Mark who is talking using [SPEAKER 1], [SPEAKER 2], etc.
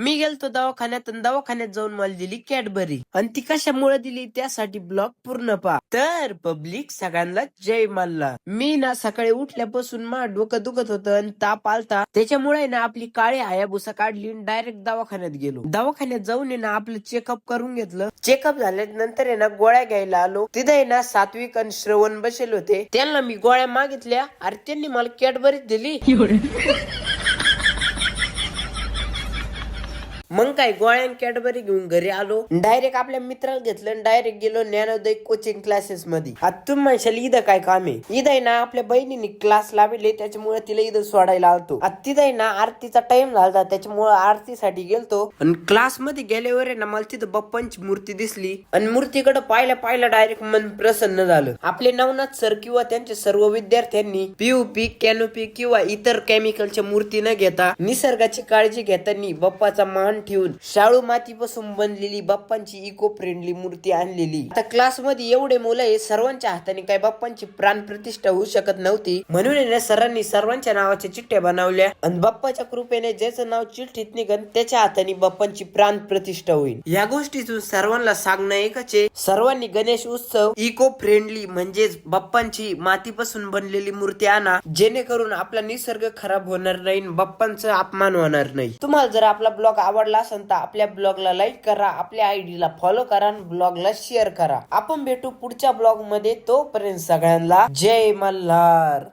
[SPEAKER 1] मी गेलतो दवाखान्यात आणि दवाखान्यात जाऊन मला दिली कॅडबरी आणि ती कशामुळे दिली त्यासाठी ब्लॉग पूर्ण पहा. तर पब्लिक सगळ्यांना जय मल्हार. मी ना सकाळी उठल्यापासून माझं डोकं दुखत होतं आणि ताप आलता, त्याच्यामुळे ना आपली काळी हायाबुसा काढली आणि डायरेक्ट दवाखान्यात गेलो. दवाखान्यात जाऊन ना आपलं चेकअप करून घेतलं. चेकअप झाल्यानंतर आहे ना गोळ्या घ्यायला आलो. तिथे आहे ना सात्विक आणि श्रवण बसेल होते. त्यांना मी गोळ्या मागितल्या. अरे त्यांनी मला कॅडबरीच दिली. मग काय गोळ्या कॅडबरी घेऊन घरी आलो. डायरेक्ट आपल्या मित्राला घेतलं डायरेक्ट गेलो ज्ञानोदय कोचिंग क्लासेस मध्ये. आता तुम्ही म्हणशाल इथं काय काम आहे. इथं आहे ना आपल्या बहिणीने क्लास लावले त्याच्यामुळे तिला इथं सोडायला आलतो. आता तिथं आहे ना आरतीचा टाइम झाला त्याच्यामुळे आरतीसाठी गेलतो. आणि क्लास मध्ये गेल्यावर आहे ना मला तिथं बाप्पांची मूर्ती दिसली आणि मूर्तीकडे पाहिलं डायरेक्ट मन प्रसन्न झालं. आपले नवनाथ सर किंवा त्यांच्या सर्व विद्यार्थ्यांनी पीयूपी कॅनोपी किंवा इतर केमिकलच्या मूर्ती न घेता निसर्गाची काळजी घेताना बाप्पाचा मान ठेवून शाळू मातीपासून बनलेली बाप्पांची इको फ्रेंडली मूर्ती आणलेली. आता क्लास मध्ये एवढे मुलं आहे, सर्वांच्या हाताने काय बाप्पांची प्राण प्रतिष्ठा होऊ शकत नव्हती. म्हणून सरांनी सर्वांच्या नावाच्या चिठ्ठ्या बनवल्या आणि बाप्पाच्या कृपेने ज्याचं नाव चिठ्ठीत निघन त्याच्या हाताने बाप्पांची प्राण प्रतिष्ठा होईल. या गोष्टीतून सर्वांना सांगणं एकच आहे, सर्वांनी गणेश उत्सव इको फ्रेंडली म्हणजेच बाप्पांची मातीपासून बनलेली मूर्ती आणा, जेणेकरून आपला निसर्ग खराब होणार नाही, बाप्पांचा अपमान होणार नाही. तुम्हाला जर आपला ब्लॉग आवडला असेल तर आपल्या ब्लॉगला लाईक करा, आपल्या आयडीला फॉलो करा आणि ब्लॉगला शेअर करा. आपण भेटू पुढच्या ब्लॉग मध्ये. तोपर्यंत सगळ्यांना जय मल्हार.